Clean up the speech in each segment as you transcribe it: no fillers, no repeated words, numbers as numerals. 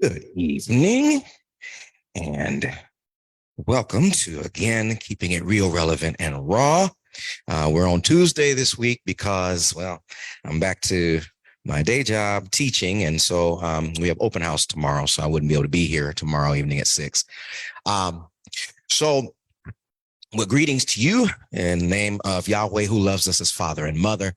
Good evening, and welcome to, again, Keeping It Real, Relevant, and Raw. We're on Tuesday this week because, well, I'm back to my day job teaching, and so we have open house tomorrow, so I wouldn't be able to be here tomorrow evening at 6. So, with greetings to you in the name of Yahweh, who loves us as Father and Mother.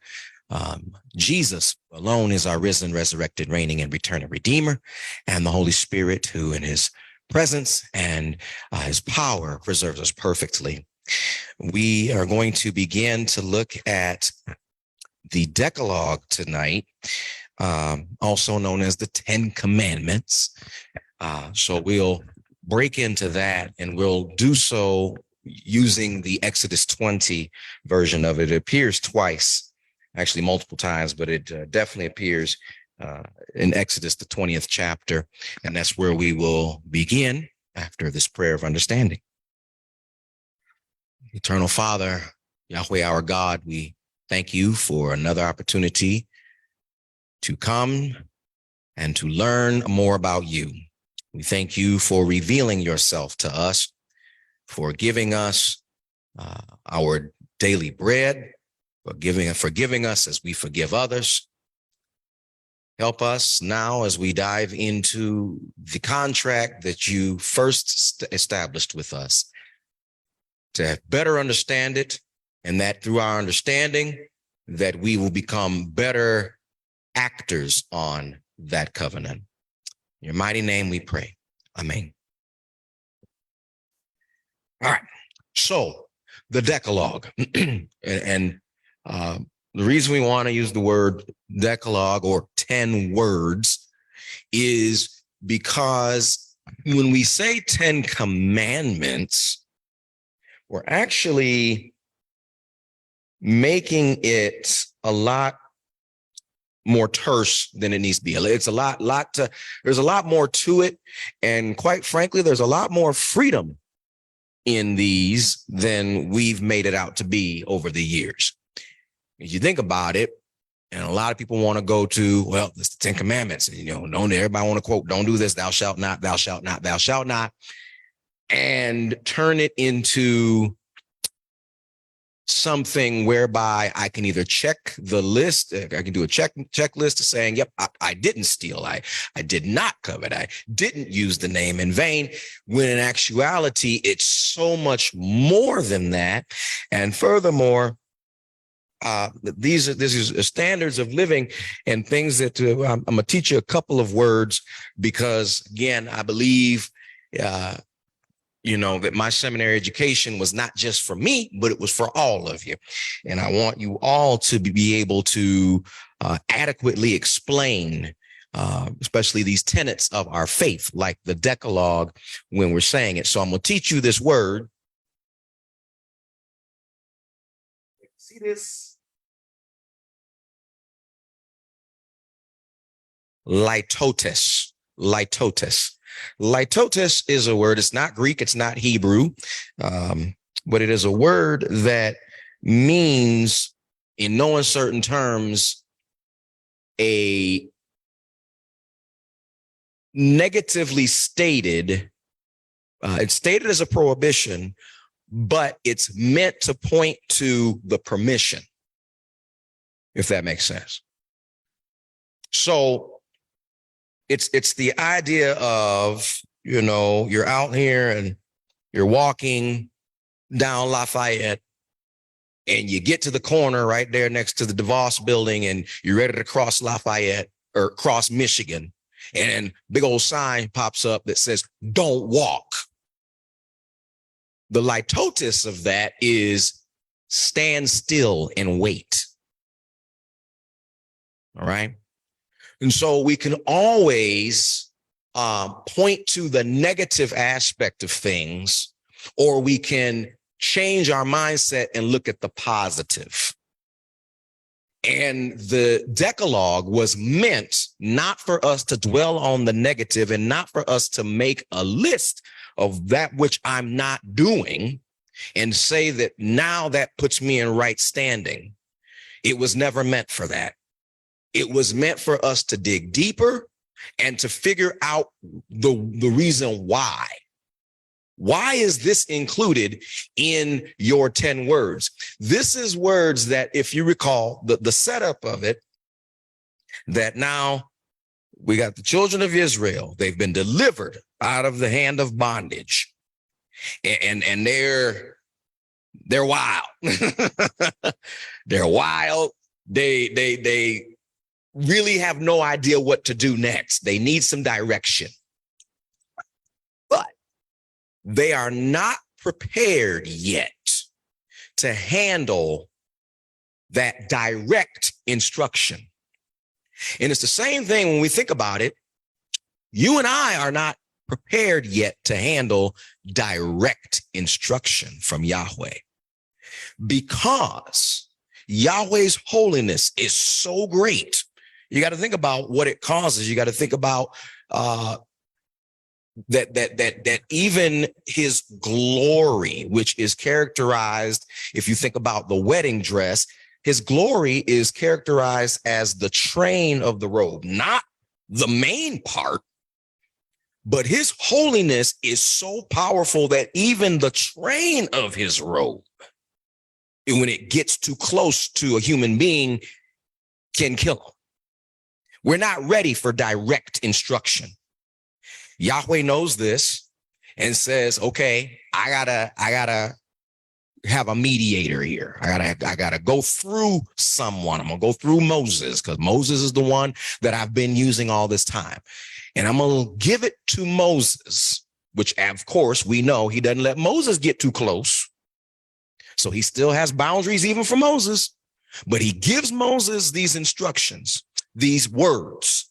Jesus alone is our risen, resurrected, reigning, and returning Redeemer, and the Holy Spirit, who in his presence and his power preserves us perfectly. We are going to begin to look at the Decalogue tonight, also known as the 10 Commandments. So we'll break into that, and we'll do so using the Exodus 20 version of it. It appears twice. Actually multiple times, but it definitely appears in Exodus, the 20th chapter, and that's where we will begin after this prayer of understanding. Eternal Father, Yahweh our God, we thank you for another opportunity to come and to learn more about you. We thank you for revealing yourself to us, for giving us our daily bread, forgiving us as we forgive others. Help us now as we dive into the contract that you first established with us to better understand it, and that through our understanding that we will become better actors on that covenant. In your mighty name we pray. Amen. All right. So the Decalogue and the reason we want to use the word Decalogue or 10 words is because when we say 10 commandments, we're actually making it a lot more terse than it needs to be. It's there's a lot more to it. And quite frankly, there's a lot more freedom in these than we've made it out to be over the years. If you think about it, and a lot of people want to go to, well, it's the 10 Commandments. And, don't everybody want to quote, don't do this, thou shalt not, thou shalt not, thou shalt not, and turn it into something whereby I can either check the list, I can do a checklist of saying, yep, I didn't steal, I did not covet, I didn't use the name in vain, when in actuality, it's so much more than that. And furthermore, these are standards of living and things that I'm going to teach you a couple of words because, again, I believe, that my seminary education was not just for me, but it was for all of you. And I want you all to be able to adequately explain, especially these tenets of our faith, like the Decalogue, when we're saying it. So I'm going to teach you this word. See this? Litotes. Litotes is a word. It's not Greek. It's not Hebrew. But it is a word that means, in no uncertain terms, a negatively stated, it's stated as a prohibition, but it's meant to point to the permission, if that makes sense. So it's the idea of, you're out here and you're walking down Lafayette and you get to the corner right there next to the DeVos building and you're ready to cross Lafayette or cross Michigan, and big old sign pops up that says, don't walk. The litotes of that is stand still and wait. All right. And so we can always point to the negative aspect of things, or we can change our mindset and look at the positive. And the Decalogue was meant not for us to dwell on the negative and not for us to make a list of that which I'm not doing and say that now that puts me in right standing. It was never meant for that. It was meant for us to dig deeper and to figure out the reason why. Why is this included in your 10 words? This is words that, if you recall, the setup of it, that now we got the children of Israel. They've been delivered out of the hand of bondage, and they're wild. They're wild. They really have no idea what to do next. They need some direction. But they are not prepared yet to handle that direct instruction. And it's the same thing when we think about it. You and I are not prepared yet to handle direct instruction from Yahweh, because Yahweh's holiness is so great. You got to think about what it causes. You got to think about that even his glory, which is characterized, if you think about the wedding dress, his glory is characterized as the train of the robe, not the main part. But his holiness is so powerful that even the train of his robe, when it gets too close to a human being, can kill him. We're not ready for direct instruction. Yahweh knows this and says, okay, I gotta have a mediator here. I gotta go through someone. I'm gonna go through Moses, because Moses is the one that I've been using all this time. And I'm gonna give it to Moses, which of course we know he doesn't let Moses get too close. So he still has boundaries even for Moses, but he gives Moses these instructions, these words.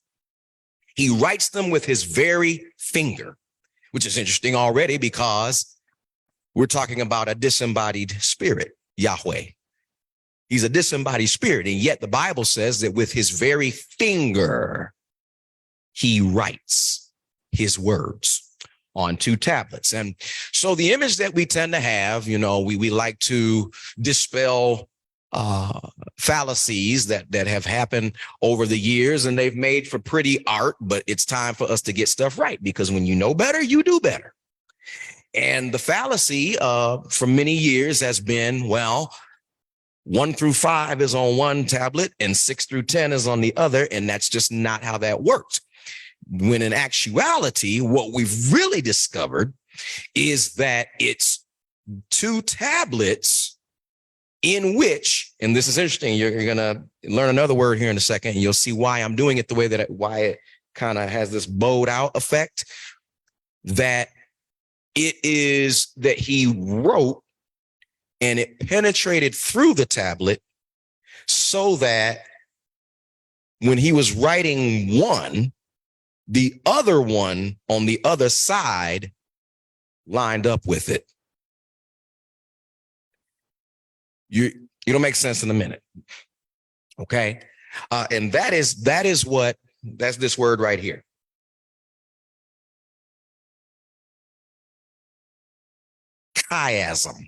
He writes them with his very finger, which is interesting already, because we're talking about a disembodied spirit, Yahweh. He's a disembodied spirit, and yet the Bible says that with his very finger, he writes his words on 2 tablets. And so the image that we tend to have, we like to dispel fallacies that have happened over the years, and they've made for pretty art, but it's time for us to get stuff right, because when you know better, you do better. And the fallacy for many years has been, 1 through 5 is on one tablet and 6 through 10 is on the other. And that's just not how that works. When in actuality, what we've really discovered is that it's 2 tablets in which, and this is interesting, you're going to learn another word here in a second, and you'll see why I'm doing it the way that why it kind of has this bowed out effect, that it is that he wrote and it penetrated through the tablet, so that when he was writing one, the other one on the other side lined up with it. It'll make sense in a minute. Okay. And that's this word right here. Chiasm.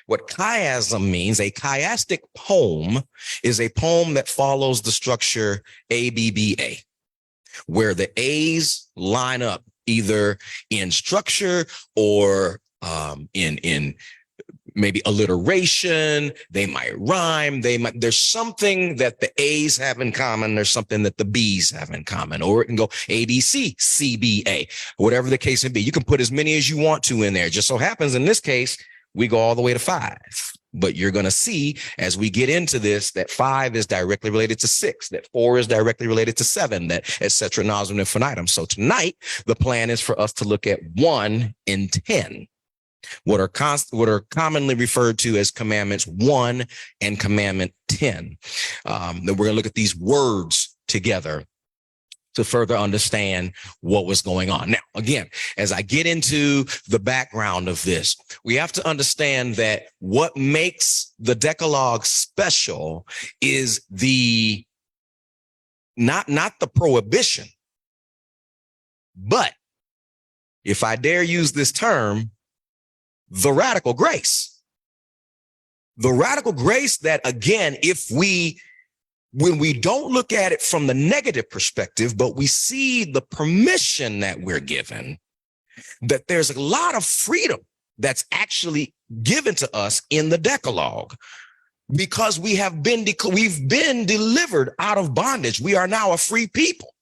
What chiasm means, a chiastic poem is a poem that follows the structure ABBA, where the A's line up either in structure or in maybe alliteration. They might rhyme. There's something that the A's have in common. There's something that the B's have in common, or it can go ABC, CBA, whatever the case may be. You can put as many as you want to in there. Just so happens in this case, we go all the way to 5. But you're going to see as we get into this that 5 is directly related to 6, that 4 is directly related to 7, that et cetera, nauseam infinitum. So tonight, the plan is for us to look at 1 and 10. What are commonly referred to as commandments 1 and commandment 10. Then we're going to look at these words together to further understand what was going on. Now, again, as I get into the background of this, we have to understand that what makes the Decalogue special is not the prohibition, but if I dare use this term, the radical grace. The radical grace that, again, if we when we don't look at it from the negative perspective, but we see the permission that we're given, that there's a lot of freedom that's actually given to us in the Decalogue, because we've been delivered out of bondage. We are now a free people.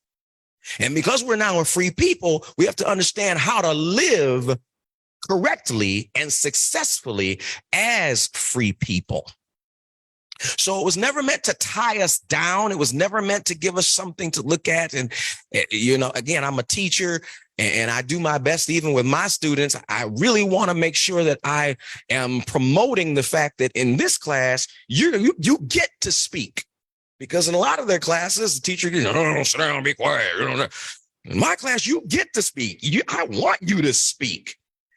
And because we're now a free people, we have to understand how to live correctly and successfully as free people. So it was never meant to tie us down. It was never meant to give us something to look at. And, again, I'm a teacher and I do my best, even with my students. I really want to make sure that I am promoting the fact that in this class, you get to speak. Because in a lot of their classes, the teacher goes, "No, sit down, be quiet." In my class, you get to speak. I want you to speak.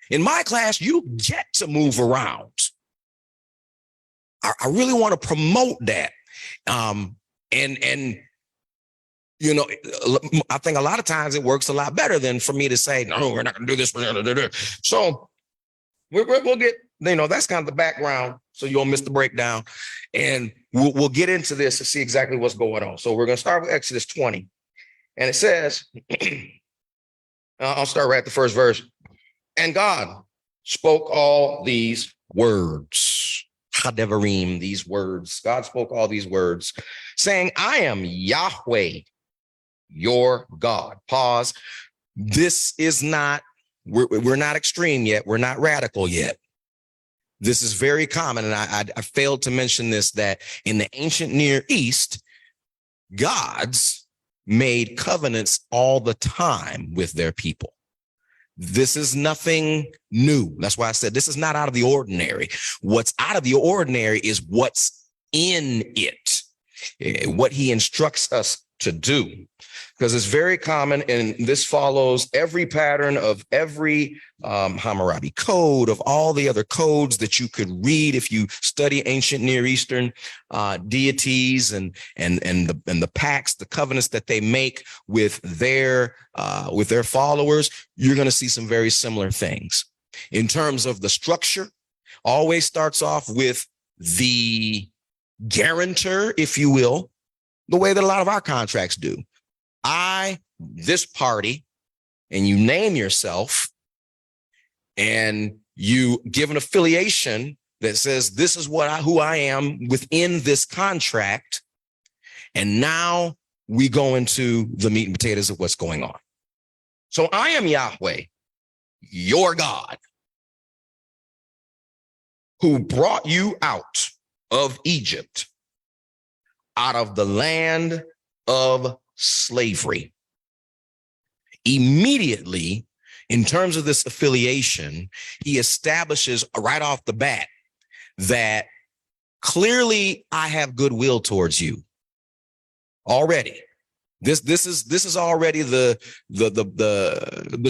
In my class, you get to move around. I really want to promote that. I think a lot of times it works a lot better than for me to say, "No, we're not going to do this." So we'll get, that's kind of the background, so you won't miss the breakdown. And we'll get into this to see exactly what's going on. So we're going to start with Exodus 20. And it says, I'll start right at the first verse. And God spoke all these words. Hadevarim, these words. God spoke all these words, saying, "I am Yahweh, your God." Pause. This is not, we're not extreme yet. We're not radical yet. This is very common. And I failed to mention this, that in the ancient Near East, gods made covenants all the time with their people. This is nothing new. That's why I said this is not out of the ordinary. What's out of the ordinary is what's in it, what he instructs us to do, because it's very common. And this follows every pattern of every Hammurabi code, of all the other codes that you could read if you study ancient Near Eastern deities and the pacts, the covenants that they make with their followers. You're going to see some very similar things in terms of the structure. Always starts off with the guarantor, if you will, the way that a lot of our contracts do. This party, and you name yourself, and you give an affiliation that says this is who I am within this contract. And now we go into the meat and potatoes of what's going on. So I am Yahweh, your God, who brought you out of Egypt, out of the land of slavery. Immediately, in terms of this affiliation, he establishes right off the bat that clearly I have goodwill towards you already. This is already the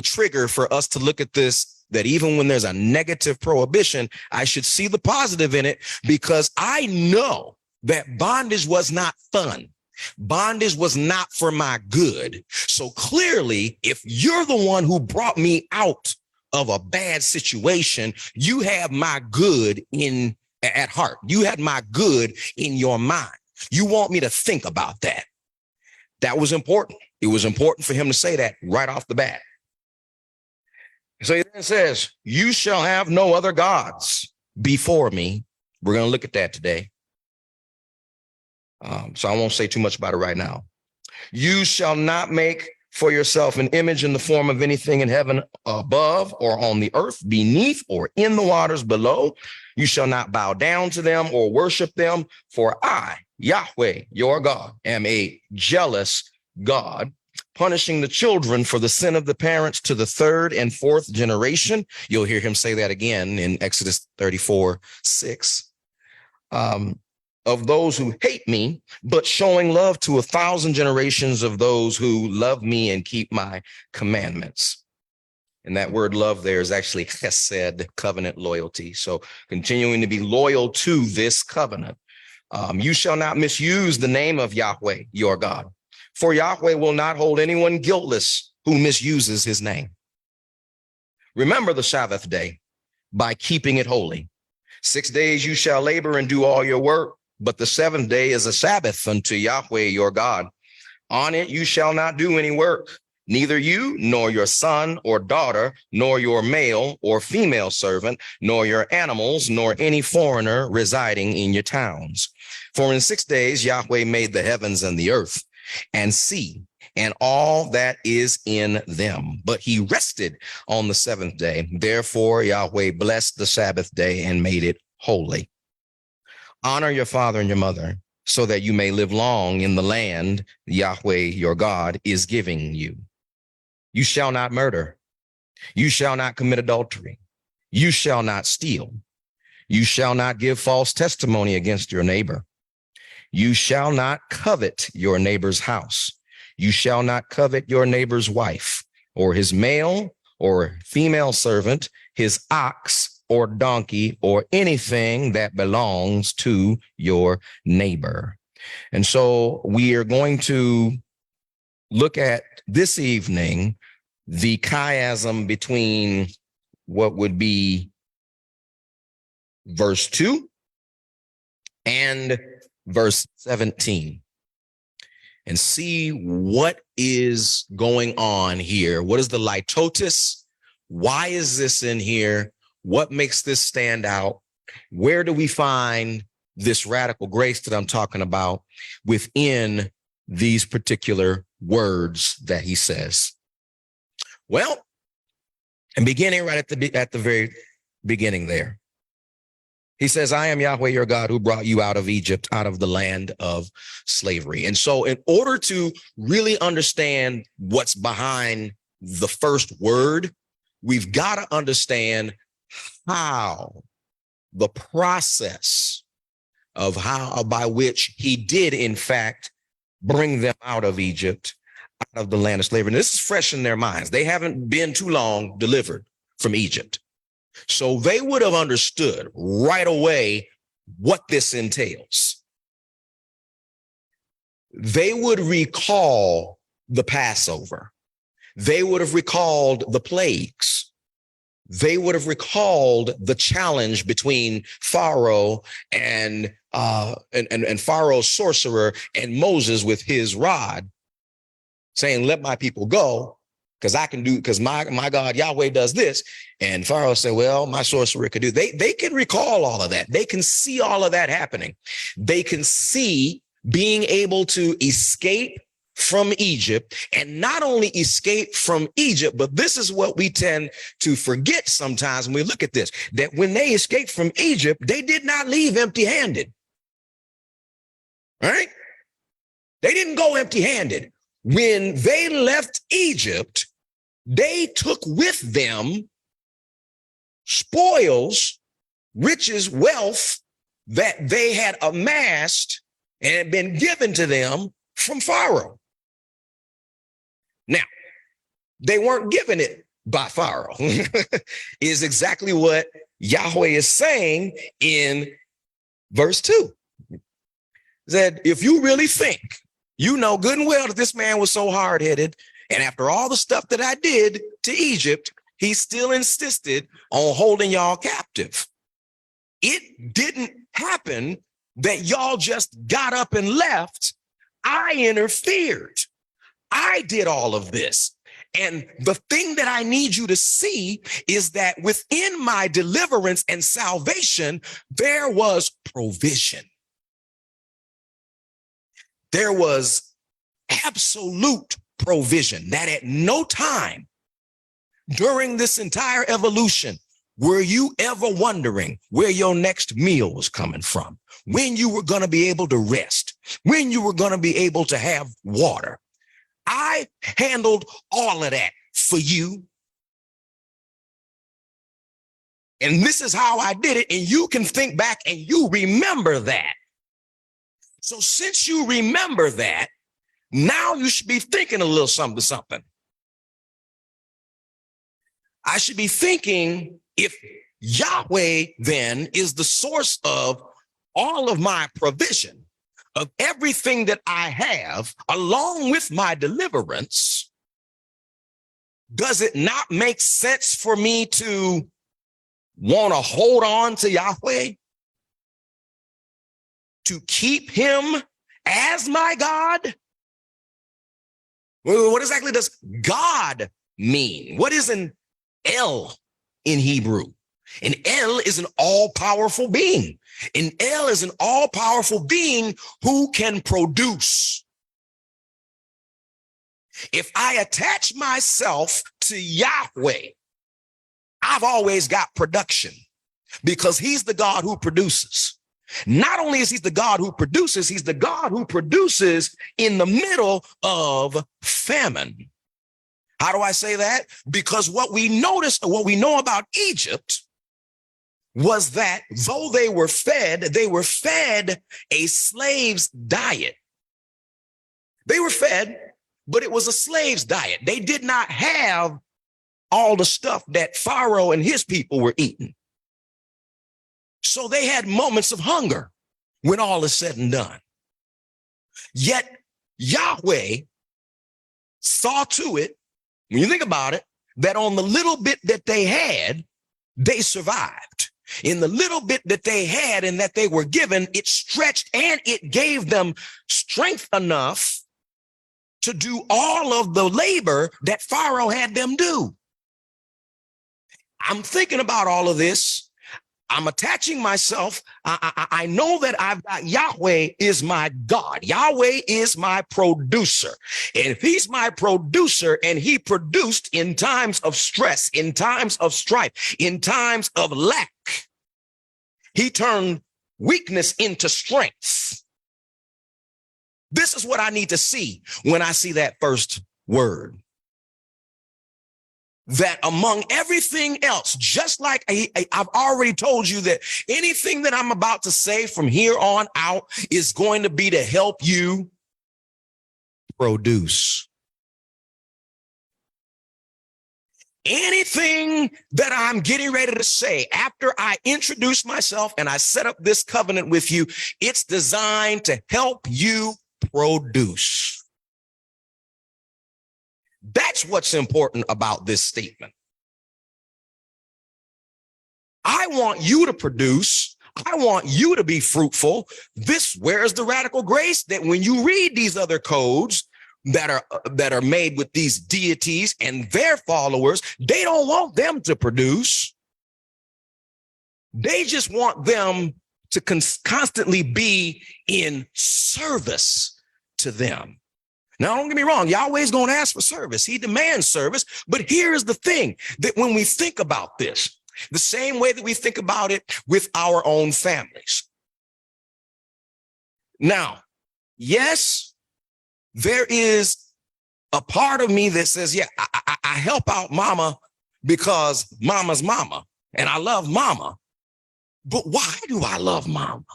trigger for us to look at this, that even when there's a negative prohibition, I should see the positive in it, because I know that bondage was not fun. Bondage was not for my good. So clearly, if you're the one who brought me out of a bad situation, you have my good at heart. You had my good in your mind. You want me to think about that. That was important. It was important for him to say that right off the bat. So he then says, "You shall have no other gods before me." We're going to look at that today. So I won't say too much about it right now. "You shall not make for yourself an image in the form of anything in heaven above, or on the earth beneath, or in the waters below. You shall not bow down to them or worship them, for I, Yahweh, your God, am a jealous God, punishing the children for the sin of the parents to the third and fourth generation." You'll hear him say that again in Exodus 34:6. "Of those who hate me, but showing love to 1,000 generations of those who love me and keep my commandments." And that word love there is actually chesed, covenant loyalty. So continuing to be loyal to this covenant. "You shall not misuse the name of Yahweh, your God, for Yahweh will not hold anyone guiltless who misuses his name. Remember the Sabbath day by keeping it holy. 6 days you shall labor and do all your work, but the seventh day is a Sabbath unto Yahweh your God. On it you shall not do any work, neither you, nor your son or daughter, nor your male or female servant, nor your animals, nor any foreigner residing in your towns. For in 6 days Yahweh made the heavens and the earth and sea and all that is in them. But he rested on the seventh day. Therefore Yahweh blessed the Sabbath day and made it holy. Honor your father and your mother, so that you may live long in the land Yahweh your God is giving you. You shall not murder. You shall not commit adultery. You shall not steal. You shall not give false testimony against your neighbor. You shall not covet your neighbor's house. You shall not covet your neighbor's wife, or his male or female servant, his ox or donkey, or anything that belongs to your neighbor. And so we are going to look at this evening the chiasm between what would be verse 2 and verse 17, and see what is going on here. What is the litotes? Why is this in here? What makes this stand out? Where do we find this radical grace that I'm talking about within these particular words that he says? Well, and beginning right at the very beginning there, he says, I am Yahweh your God who brought you out of Egypt, out of the land of slavery. And so in order to really understand what's behind the first word, we've got to understand how the process of how by which he did, in fact, bring them out of Egypt, out of the land of slavery. And this is fresh in their minds. They haven't been too long delivered from Egypt. So they would have understood right away what this entails. They would recall the Passover. They would have recalled the plagues. They would have recalled the challenge between Pharaoh and Pharaoh's sorcerer and Moses with his rod, saying, let my people go, because my God Yahweh does this. And Pharaoh said, well, my sorcerer could do. They can recall all of that. They can see all of that happening. They can see being able to escape from Egypt, and not only escape from Egypt, but this is what we tend to forget sometimes when we look at this, that when they escaped from Egypt, they did not leave empty-handed. All right? They didn't go empty-handed. When they left Egypt, they took with them spoils, riches, wealth that they had amassed and had been given to them from Pharaoh. Now, they weren't given it by Pharaoh, is exactly what Yahweh is saying in verse 2. That if you really think, you know good and well that this man was so hard-headed, and after all the stuff that I did to Egypt, he still insisted on holding y'all captive. It didn't happen that y'all just got up and left. I interfered. I did all of this. And the thing that I need you to see is that within my deliverance and salvation, there was provision. There was absolute provision, that at no time during this entire evolution were you ever wondering where your next meal was coming from, when you were going to be able to rest, when you were going to be able to have water. I handled all of that for you. And this is how I did it. And you can think back and you remember that. So since you remember that, now you should be thinking a little something. I should be thinking, if Yahweh then is the source of all of my provision, of everything that I have, along with my deliverance, does it not make sense for me to want to hold on to Yahweh? to keep him as my God? What exactly does God mean? What is an El in Hebrew? An El is an all-powerful being. An El is an all-powerful being who can produce. If I attach myself to Yahweh, I've always got production because he's the God who produces. Not only is he the God who produces, he's the God who produces in the middle of famine. How do I say that? Because what we noticed, what we know about Egypt was that though they were fed a slave's diet. They were fed, but it was a slave's diet. They did not have all the stuff that Pharaoh and his people were eating. So they had moments of hunger when all is said and done. Yet Yahweh saw to it, when you think about it, that on the little bit that they had, they survived. In the little bit that they had and that they were given, it stretched and it gave them strength enough to do all of the labor that Pharaoh had them do. I'm thinking about all of this. I'm attaching myself. I know that I've got Yahweh is my God. Yahweh is my producer. And if he's my producer and he produced in times of stress, in times of strife, in times of lack, he turned weakness into strength. This is what I need to see when I see that first word. That among everything else, just like I've already told you that anything that I'm about to say from here on out is going to be to help you produce. Anything that I'm getting ready to say after I introduce myself and I set up this covenant with you, it's designed to help you produce. That's what's important about this statement. I want you to produce. I want you to be fruitful. Where's the radical grace that when you read these other codes that are made with these deities and their followers, they don't want them to produce. They just want them to constantly be in service to them. Now, don't get me wrong. Yahweh's going to ask for service. He demands service. But here's the thing, that when we think about this, the same way that we think about it with our own families. Now, yes, there is a part of me that says, yeah, I help out mama because mama's mama and I love mama. But why do I love mama?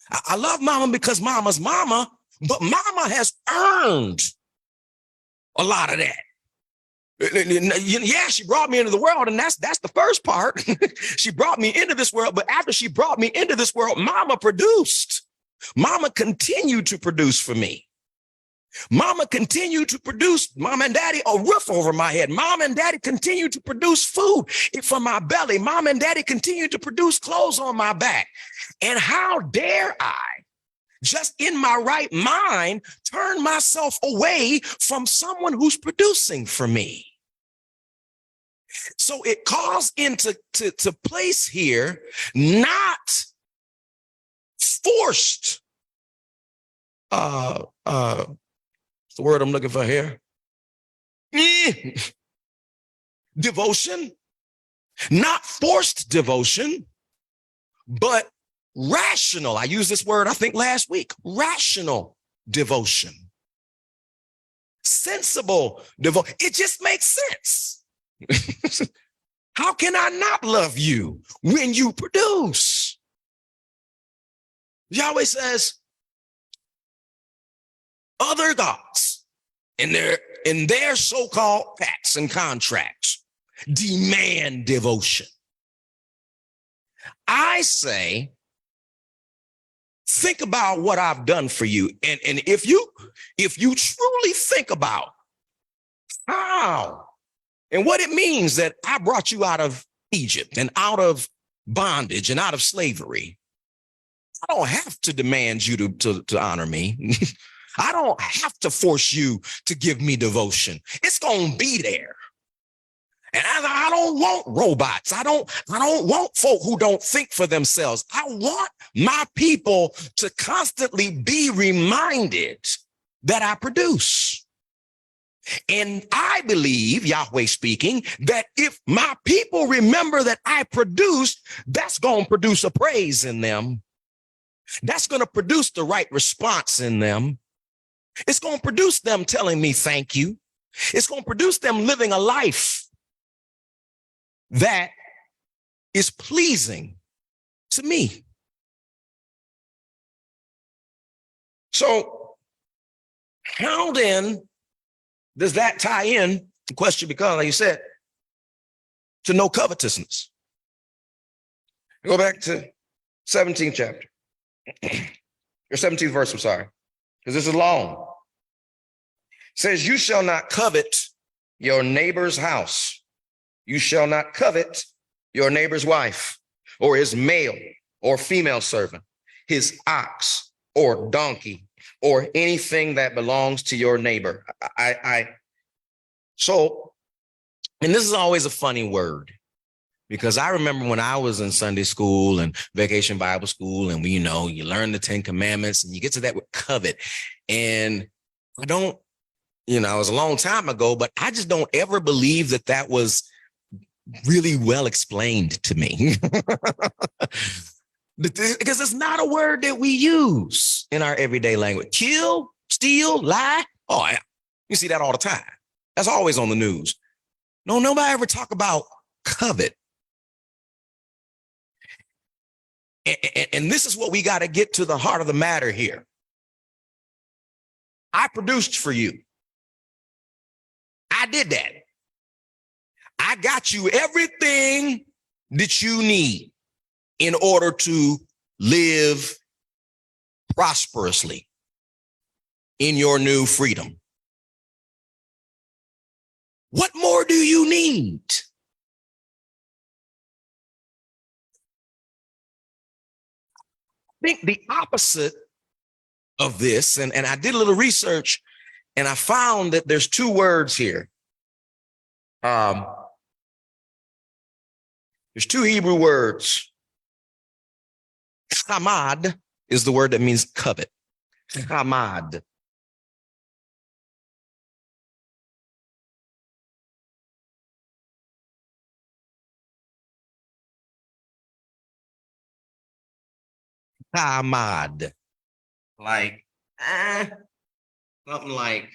I love mama because mama's mama. But mama has earned a lot of that. Yeah, she brought me into the world, and that's the first part. She brought me into this world, but after she brought me into this world, mama produced. Mama continued to produce for me. Mama continued to produce, mom and daddy, a roof over my head. Mom and daddy continued to produce food for my belly. Mom and daddy continued to produce clothes on my back. And how dare I, just in my right mind, turn myself away from someone who's producing for me? So it calls into place here, not forced, what's the word I'm looking for here? Devotion, not forced devotion, but rational. I used this word, I think, last week. Rational devotion. Sensible devotion. It just makes sense. How can I not love you when you produce? Yahweh says, other gods in their so-called pacts and contracts demand devotion. I say, think about what I've done for you. And if you truly think about how and what it means that I brought you out of Egypt and out of bondage and out of slavery, I don't have to demand you to honor me. I don't have to force you to give me devotion. It's going to be there. And I don't want robots. I don't want folk who don't think for themselves. I want my people to constantly be reminded that I produce. And I believe, Yahweh speaking, that if my people remember that I produce, that's going to produce a praise in them. That's going to produce the right response in them. It's going to produce them telling me thank you. It's going to produce them living a life that is pleasing to me. So how then does that tie in? The question becomes, like you said, to no covetousness. Go back to 17th chapter, or 17th verse, I'm sorry, because this is long. It says, you shall not covet your neighbor's house. You shall not covet your neighbor's wife, or his male or female servant, his ox or donkey, or anything that belongs to your neighbor. So, and this is always a funny word, because I remember when I was in Sunday school and vacation Bible school, and you learn the 10 Commandments, and you get to that with covet. And I don't, it was a long time ago, but I just don't ever believe that was really well explained to me. Because it's not a word that we use in our everyday language. Kill, steal, lie. Oh, yeah. You see that all the time. That's always on the news. No, nobody ever talk about covet. And this is what we got to get to the heart of the matter here. I produced for you. I did that. I got you everything that you need in order to live prosperously in your new freedom. What more do you need? I think the opposite of this, and I did a little research, and I found that there's two words here. There's two Hebrew words. Hamad is the word that means covet. Hamad. Hamad. Like, something like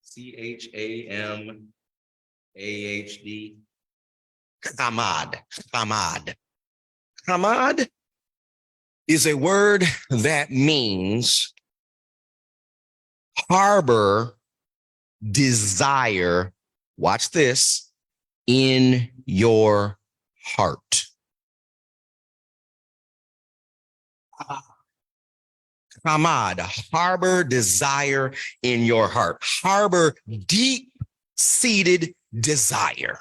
CHAMAHD. Hamad. Hamad. Hamad is a word that means harbor desire. Watch this, in your heart. Hamad, harbor desire in your heart. Harbor deep-seated desire.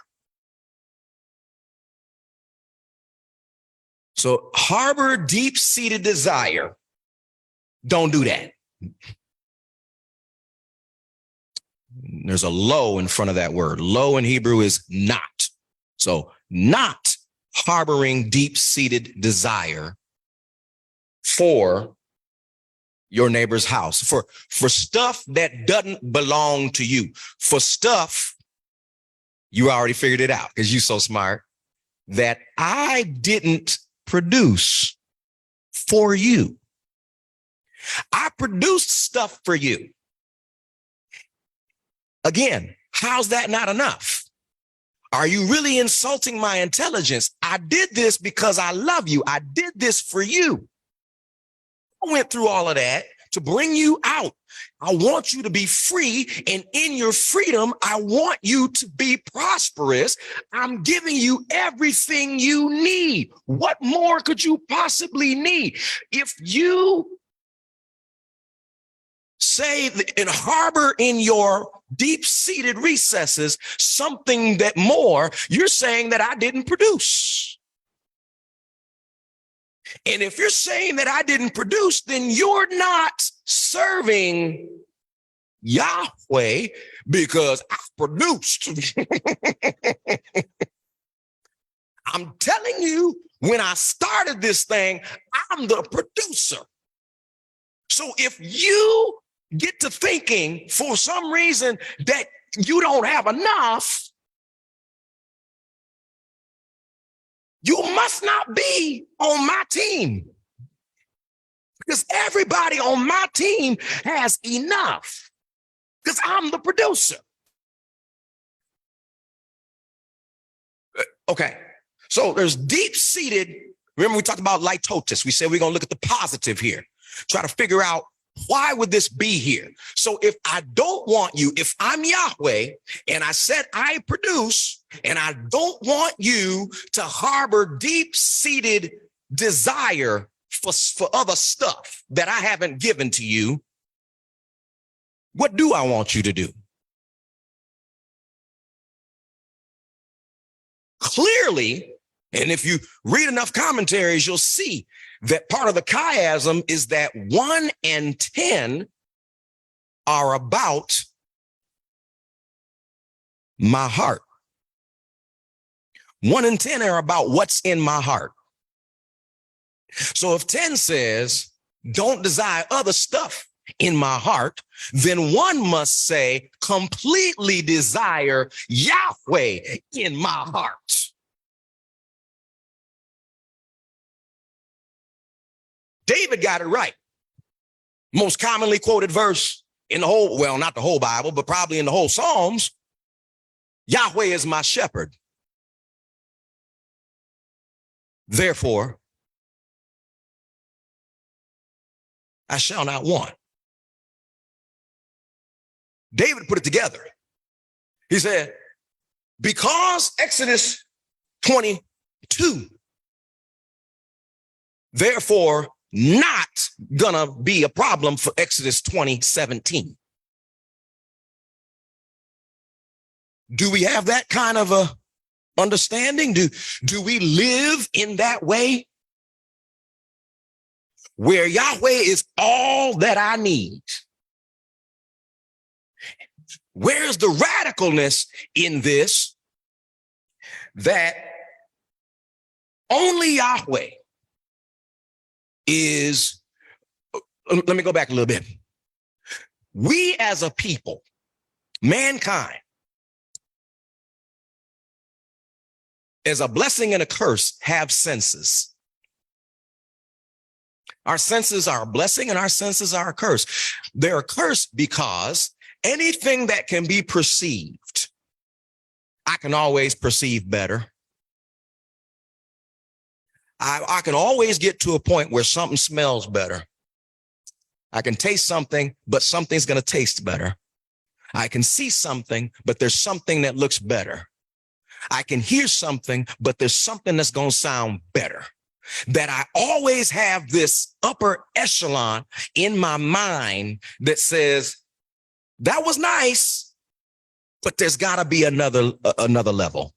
So harbor deep-seated desire. Don't do that. There's a low in front of that word. Low in Hebrew is not. So not harboring deep-seated desire for your neighbor's house, for stuff that doesn't belong to you, for stuff you already figured it out because you're so smart, that I didn't produce for you. I produced stuff for you. Again, how's that not enough? Are you really insulting my intelligence? I did this because I love you. I did this for you. I went through all of that to bring you out. I want you to be free, and in your freedom, I want you to be prosperous. I'm giving you everything you need. What more could you possibly need? If you say and harbor in your deep-seated recesses something that more, you're saying that I didn't produce. And if you're saying that I didn't produce, then you're not serving Yahweh, because I produced. I'm telling you, when I started this thing, I'm the producer. So if you get to thinking for some reason that you don't have enough, you must not be on my team, because everybody on my team has enough, because I'm the producer. Okay, so there's deep-seated, remember we talked about litotes. We said we're going to look at the positive here, try to figure out why would this be here. So if I don't want you, if I'm Yahweh and I said I produce, and I don't want you to harbor deep-seated desire for other stuff that I haven't given to you, what do I want you to do? Clearly, and if you read enough commentaries, you'll see that part of the chiasm is that 1 and 10 are about my heart. 1 and 10 are about what's in my heart. So if 10 says, don't desire other stuff in my heart, then 1 must say, completely desire Yahweh in my heart. David got it right. Most commonly quoted verse in the whole, well, not the whole Bible, but probably in the whole Psalms, Yahweh is my shepherd. Therefore, I shall not want. David put it together. He said, because Exodus 22, therefore, not gonna be a problem for Exodus 20:17. Do we have that kind of a understanding? Do we live in that way, where Yahweh is all that I need? Where's the radicalness in this, that only Yahweh is, let me go back a little bit. We as a people, mankind, as a blessing and a curse, have senses. Our senses are a blessing and our senses are a curse. They're a curse because anything that can be perceived, I can always perceive better. I can always get to a point where something smells better. I can taste something, but something's going to taste better. I can see something, but there's something that looks better. I can hear something, but there's something that's going to sound better. That I always have this upper echelon in my mind that says, that was nice, but there's got to be another level.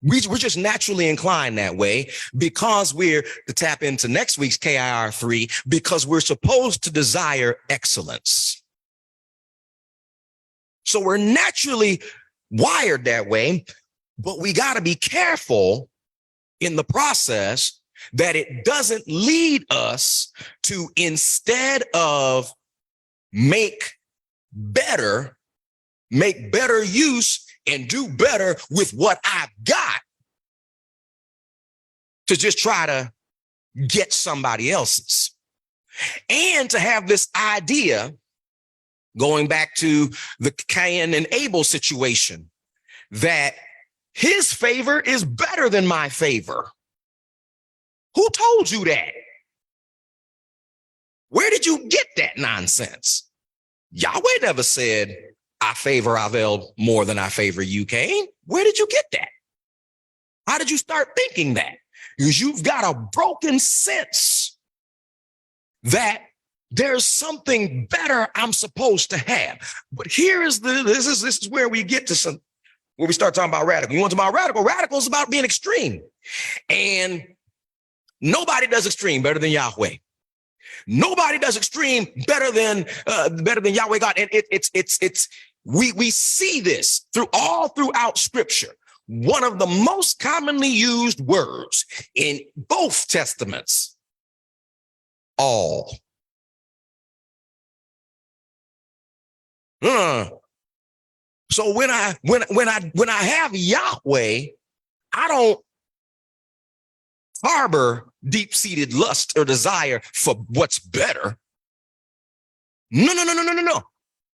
We're just naturally inclined that way, because we're, to tap into next week's KIR 3, because we're supposed to desire excellence. So we're naturally wired that way, but we got to be careful in the process that it doesn't lead us to, instead of make better use and do better with what I've got, to just try to get somebody else's. And to have this idea, going back to the Cain and Abel situation, that his favor is better than my favor. Who told you that? Where did you get that nonsense? Yahweh never said, I favor Avil more than I favor you, Cain. Where did you get that? How did you start thinking that? Because you've got a broken sense that there's something better I'm supposed to have. But here is this is where we get to where we start talking about radical. You want to talk about radical? Radical is about being extreme. And Nobody does extreme better than Yahweh. Nobody does extreme better than Yahweh God. And we see this throughout Scripture. One of the most commonly used words in both testaments, all. So when I have Yahweh, I don't harbor deep-seated lust or desire for what's better. No.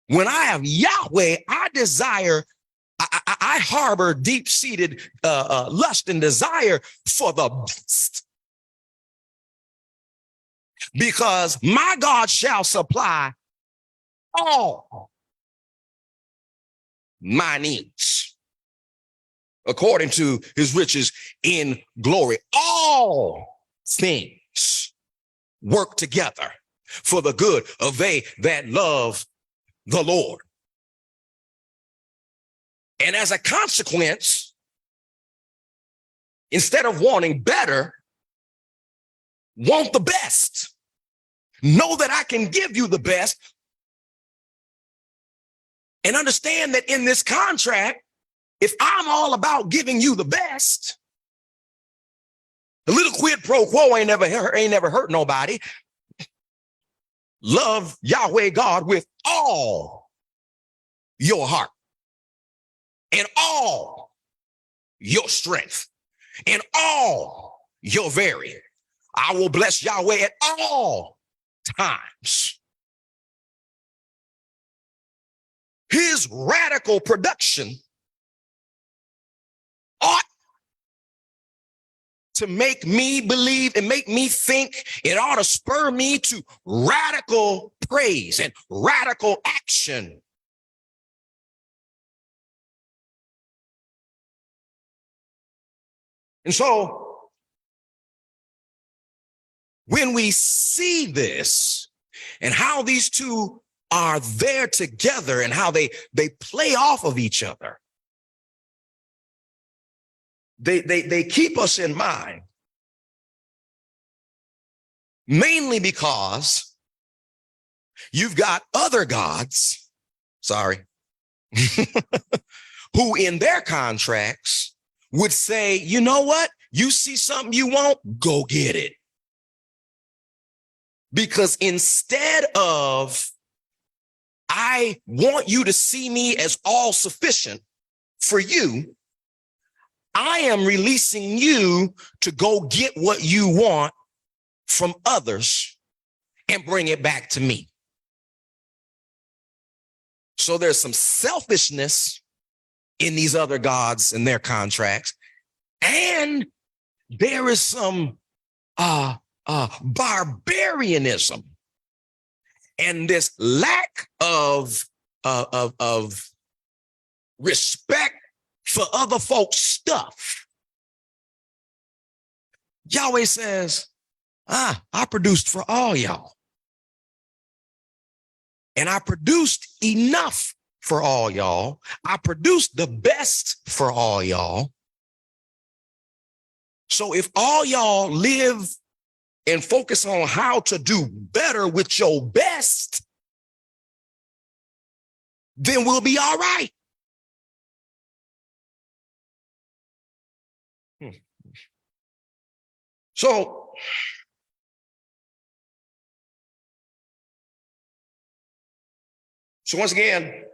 When I have Yahweh, I harbor deep-seated lust and desire for the best. Because my God shall supply all my needs according to his riches in glory. All things work together for the good of they that love the Lord. And as a consequence, instead of wanting better, want the best. Know that I can give you the best. And understand that in this contract, if I'm all about giving you the best, the little quid pro quo ain't never hurt nobody. Love Yahweh God with all your heart and all your strength and all your very. I will bless Yahweh at all times. His radical production ought to make me believe and make me think. It ought to spur me to radical praise and radical action. And so when we see this and how these two are there together and how they play off of each other, they keep us in mind, mainly because you've got other gods, who in their contracts would say, you know what? You see something you want, go get it. Because instead of, I want you to see me as all sufficient for you, I am releasing you to go get what you want from others and bring it back to me. So there's some selfishness in these other gods and their contracts, and there is some barbarianism and this lack of respect for other folks' stuff. Yahweh says, I produced for all y'all. And I produced enough for all y'all. I produced the best for all y'all. So if all y'all live and focus on how to do better with your best, then we'll be all right. So once again,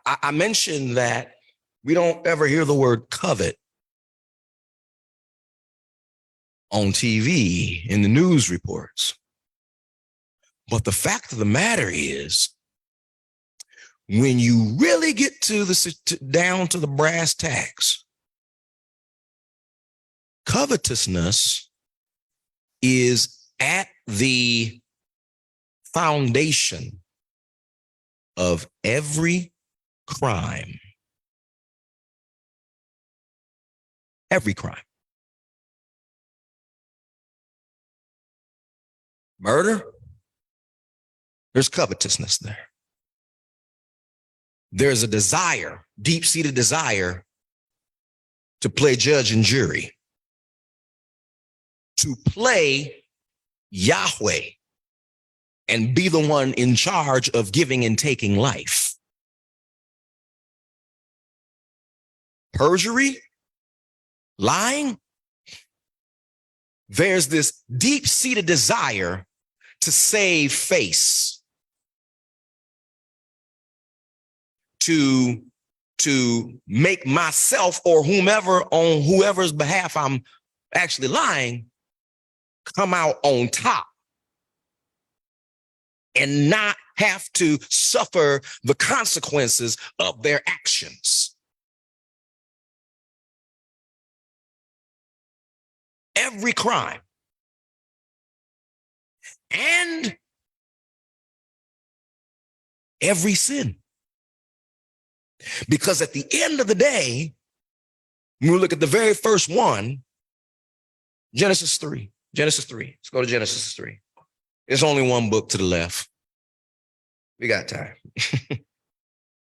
I mentioned that we don't ever hear the word covet on TV in the news reports. But the fact of the matter is, when you really get down to the brass tacks, covetousness is at the foundation of every crime. Every crime. Murder, there's covetousness there. There's a desire, deep-seated desire to play judge and jury, to play Yahweh and be the one in charge of giving and taking life. Perjury, lying, there's this deep-seated desire to save face, to make myself or whomever on whoever's behalf I'm actually lying come out on top and not have to suffer the consequences of their actions. Every crime and every sin. Because at the end of the day, when we look at the very first one, Genesis 3. Genesis 3. Let's go to Genesis 3. There's only one book to the left. We got time.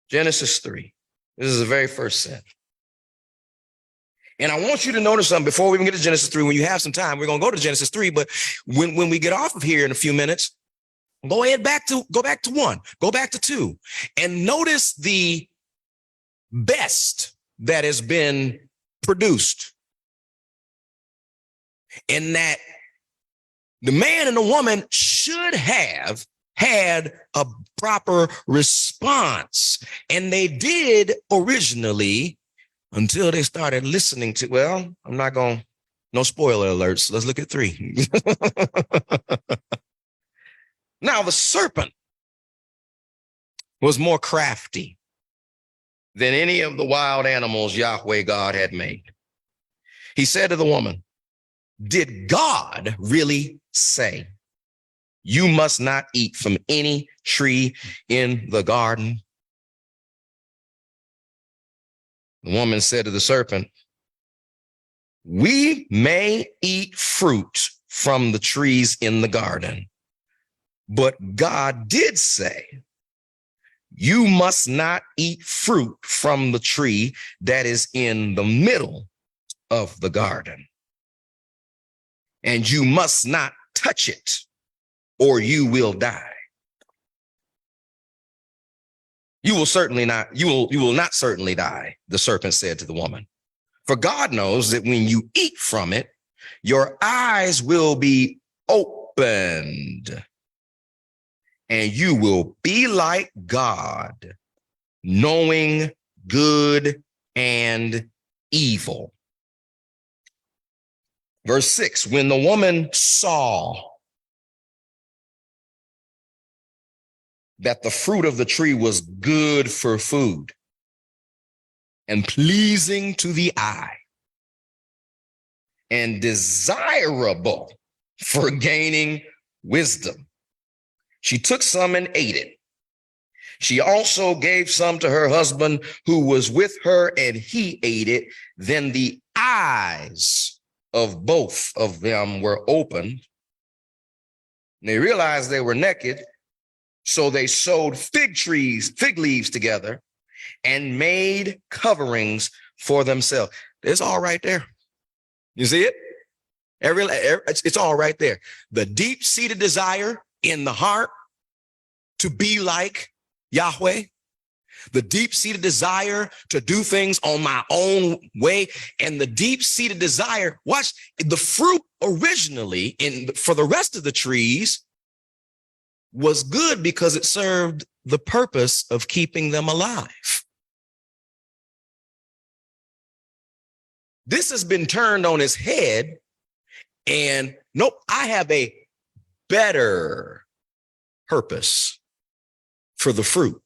Genesis 3. This is the very first sin. And I want you to notice something before we even get to Genesis 3. When you have some time, we're going to go to Genesis 3. But when we get off of here in a few minutes, go back to 1, go back to 2, and notice the best that has been produced. In that the man and the woman should have had a proper response. And they did originally, until they started listening to, well, I'm not going, no spoiler alerts. Let's look at 3. Now, the serpent was more crafty than any of the wild animals Yahweh God had made. He said to the woman, did God really say, you must not eat from any tree in the garden? The woman said to the serpent, we may eat fruit from the trees in the garden, but God did say, you must not eat fruit from the tree that is in the middle of the garden. And you must not touch it, or you will die. You will not certainly die, the serpent said to the woman. For God knows that when you eat from it, your eyes will be opened, and you will be like God, knowing good and evil. Verse 6, when the woman saw that the fruit of the tree was good for food and pleasing to the eye and desirable for gaining wisdom, she took some and ate it. She also gave some to her husband who was with her, and he ate it. Then the eyes of both of them were opened. They realized they were naked, so they sewed fig leaves together and made coverings for themselves. It's all right there. You see it? It's all right there. The deep-seated desire in the heart to be like Yahweh, the deep-seated desire to do things on my own way, and the deep-seated desire, watch, the fruit originally for the rest of the trees was good because it served the purpose of keeping them alive. This has been turned on its head, and nope, I have a better purpose for the fruit.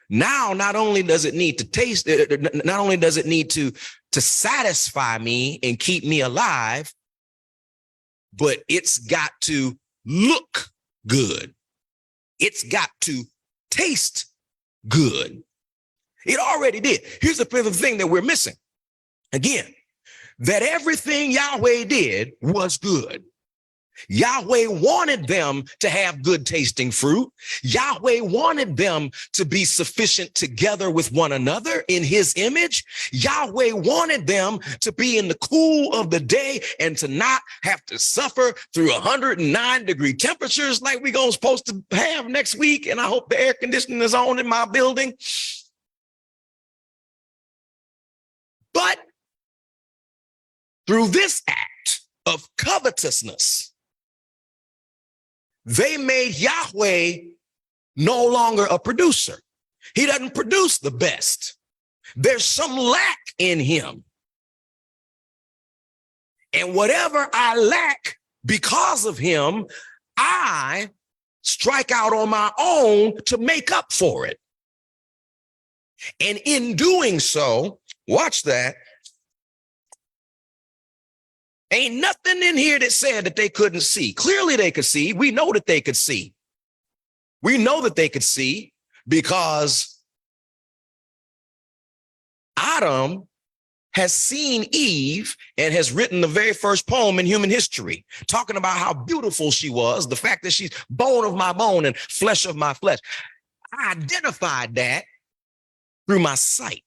Now, not only does it need to taste, not only does it need to satisfy me and keep me alive, but it's got to look good. It's got to taste good. It already did. Here's the thing that we're missing. Again, that everything Yahweh did was good. Yahweh wanted them to have good tasting fruit. Yahweh wanted them to be sufficient together with one another in his image. Yahweh wanted them to be in the cool of the day and to not have to suffer through 109-degree temperatures like we're supposed to have next week. And I hope the air conditioning is on in my building. But through this act of covetousness, they made Yahweh no longer a producer. He doesn't produce the best. There's some lack in him. And whatever I lack because of him, I strike out on my own to make up for it. And in doing so, watch that. Ain't nothing in here that said that they couldn't see. Clearly they could see. We know that they could see. We know that they could see because Adam has seen Eve and has written the very first poem in human history, talking about how beautiful she was, the fact that she's bone of my bone and flesh of my flesh. I identified that through my sight.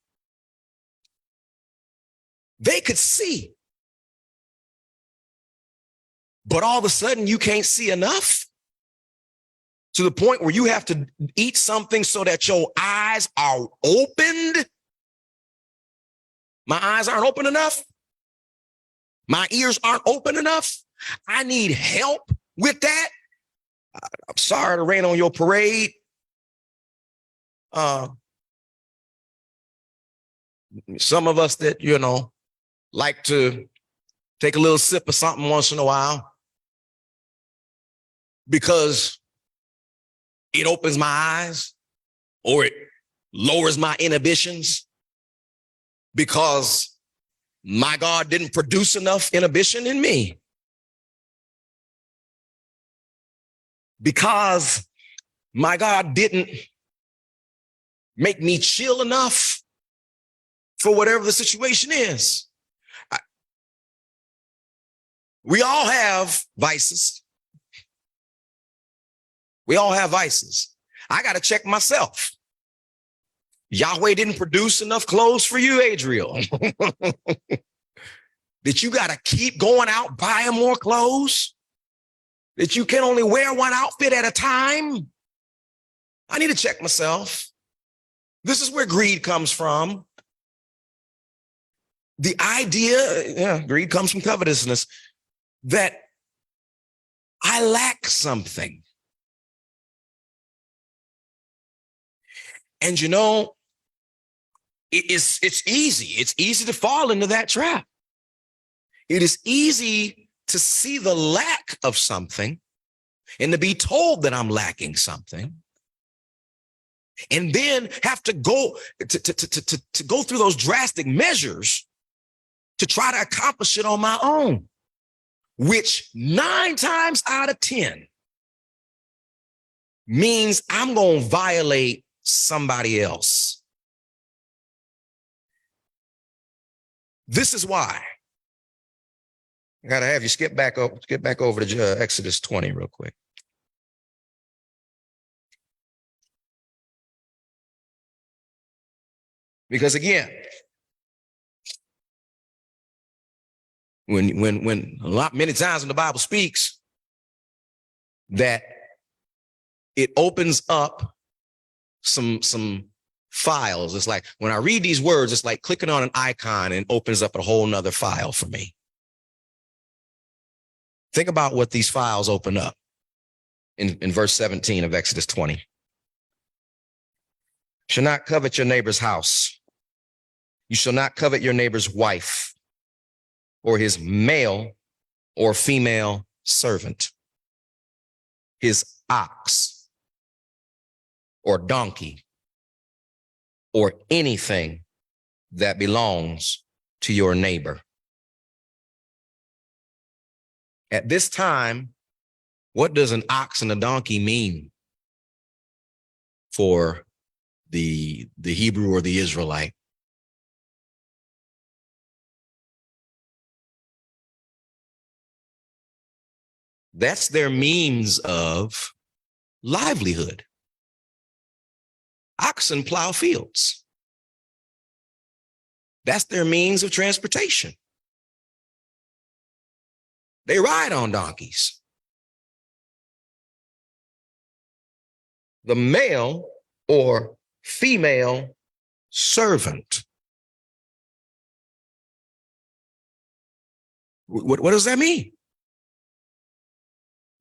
They could see. But all of a sudden, you can't see enough to the point where you have to eat something so that your eyes are opened. My eyes aren't open enough. My ears aren't open enough. I need help with that. I'm sorry to rain on your parade. Some of us that, like to take a little sip of something once in a while, because it opens my eyes or it lowers my inhibitions, because my God didn't produce enough inhibition in me, because my God didn't make me chill enough for whatever the situation is. We all have vices. We all have vices. I got to check myself. Yahweh didn't produce enough clothes for you, Adriel. That you got to keep going out buying more clothes? That you can only wear one outfit at a time? I need to check myself. This is where greed comes from. The idea, greed comes from covetousness, that I lack something. And it's easy. It's easy to fall into that trap. It is easy to see the lack of something and to be told that I'm lacking something, and then have to go to go through those drastic measures to try to accomplish it on my own, which 9 times out of 10 means I'm going to violate somebody else. This is why I got to have you skip back over to Exodus 20 real quick. Because again, many times when the Bible speaks, that it opens up some files. It's like when I read these words, it's like clicking on an icon and opens up a whole nother file for me. Think about what these files open up in verse 17 of Exodus 20. Shall not covet your neighbor's house. You shall not covet your neighbor's wife, or his male or female servant, his ox or donkey, or anything that belongs to your neighbor. At this time, what does an ox and a donkey mean for the Hebrew or the Israelite? That's their means of livelihood. Oxen plow fields. That's their means of transportation. They ride on donkeys. The male or female servant. What does that mean?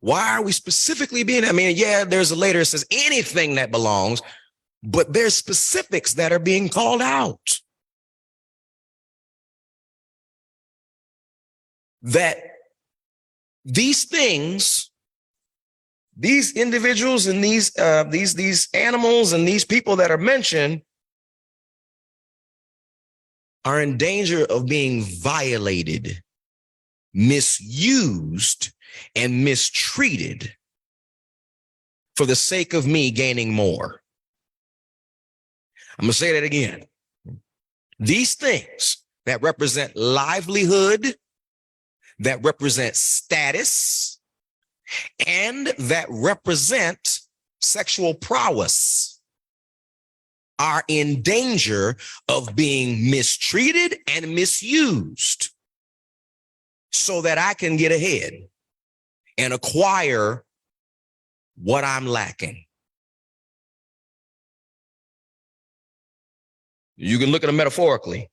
Why are we specifically being, yeah, there's a later that says anything that belongs, but there's specifics that are being called out. That these things, these individuals and these animals and these people that are mentioned are in danger of being violated, misused, and mistreated for the sake of me gaining more. I'm going to say that again. These things that represent livelihood, that represent status, and that represent sexual prowess are in danger of being mistreated and misused so that I can get ahead and acquire what I'm lacking. You can look at it metaphorically.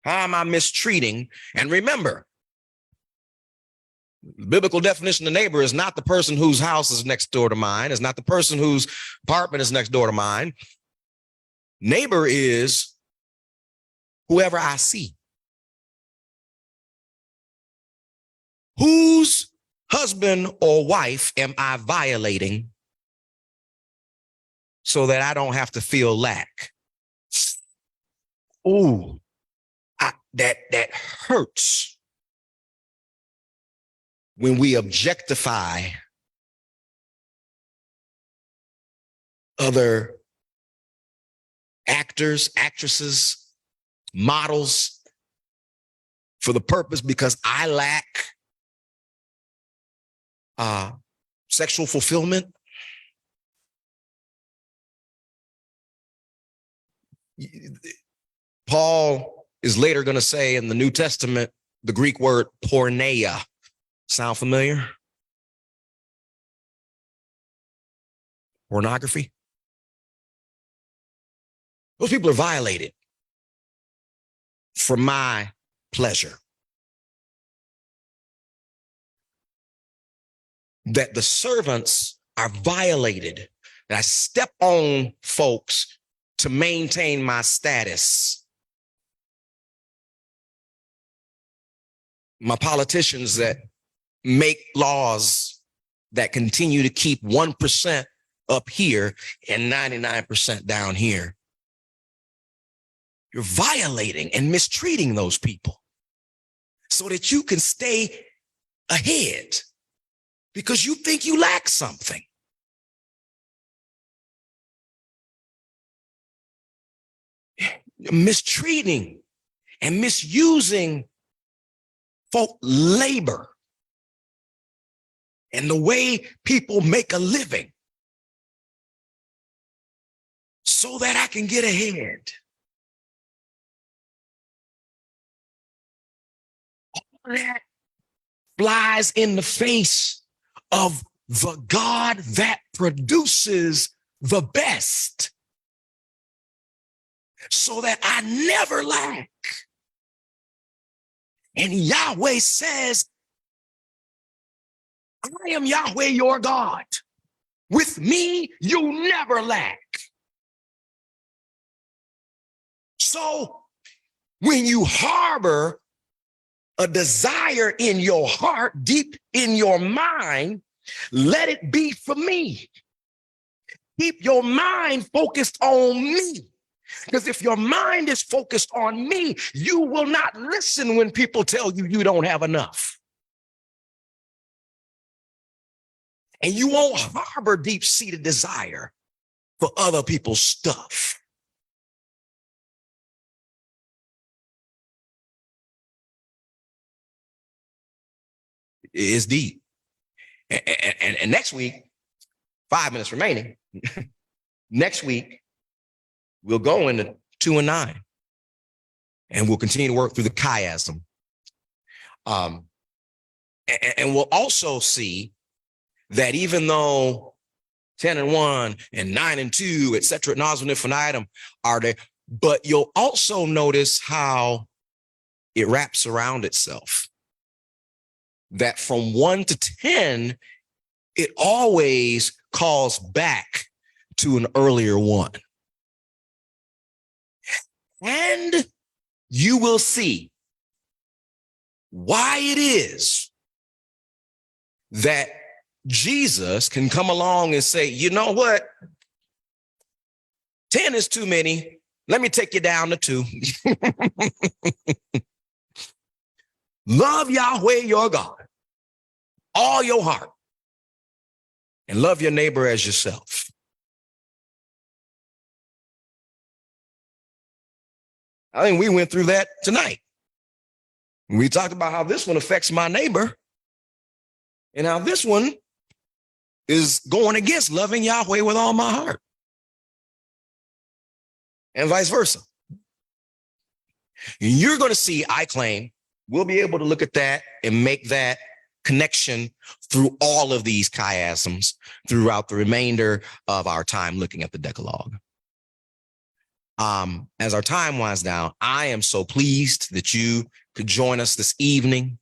How am I mistreating? And remember, the biblical definition of neighbor is not the person whose house is next door to mine. It's not the person whose apartment is next door to mine. Neighbor is whoever I see. Whose husband or wife am I violating so that I don't have to feel lack? Ooh, that hurts when we objectify other actors, actresses, models for the purpose because I lack sexual fulfillment. Paul is later going to say in the New Testament, the Greek word porneia. Sound familiar? Pornography. Those people are violated for my pleasure. That the servants are violated, that I step on folks to maintain my status. My politicians that make laws that continue to keep 1% up here and 99% down here. You're violating and mistreating those people so that you can stay ahead because you think you lack something. You're mistreating and misusing folk labor and the way people make a living so that I can get ahead. All that flies in the face of the God that produces the best so that I never lack. And Yahweh says, I am Yahweh your God. With me, you never lack. So when you harbor a desire in your heart, deep in your mind, let it be for me. Keep your mind focused on me. Because if your mind is focused on me, you will not listen when people tell you you don't have enough. And you won't harbor deep-seated desire for other people's stuff. is deep. And next week, 5 minutes remaining. Next week, we'll go into 2 and 9, and we'll continue to work through the chiasm. And we'll also see that even though 10 and 1 and 9 and 2, et cetera, ad nauseam infinitum are there, but you'll also notice how it wraps around itself. That from 1 to 10, it always calls back to an earlier one. And you will see why it is that Jesus can come along and say, you know what? 10 is too many. Let me take you down to 2. Love Yahweh your God, all your heart, and love your neighbor as yourself. I think we went through that tonight. We talked about how this one affects my neighbor and how this one is going against loving Yahweh with all my heart, and vice versa. And you're going to see, I claim, we'll be able to look at that and make that connection through all of these chiasms throughout the remainder of our time looking at the Decalogue. As our time winds down, I am so pleased that you could join us this evening.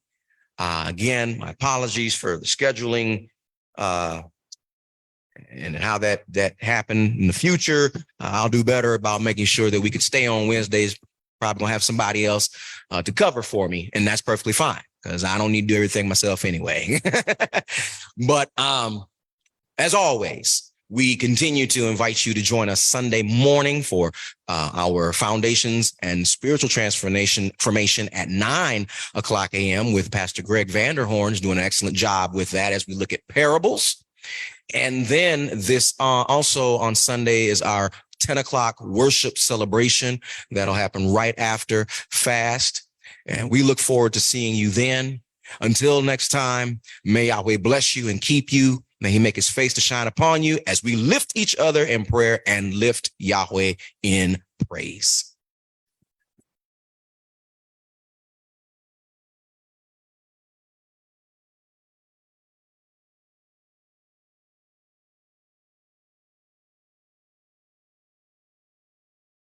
Again, my apologies for the scheduling and how that happened in the future. I'll do better about making sure that we could stay on Wednesdays. Probably gonna have somebody else to cover for me, and that's perfectly fine because I don't need to do everything myself anyway. But as always, we continue to invite you to join us Sunday morning for our Foundations and Spiritual Transformation at 9 o'clock a.m. with Pastor Greg Vanderhorn's doing an excellent job with that as we look at parables. And then this also on Sunday is our 10 o'clock worship celebration that'll happen right after fast. And we look forward to seeing you then. Until next time, may Yahweh bless you and keep you. May he make his face to shine upon you as we lift each other in prayer and lift Yahweh in praise.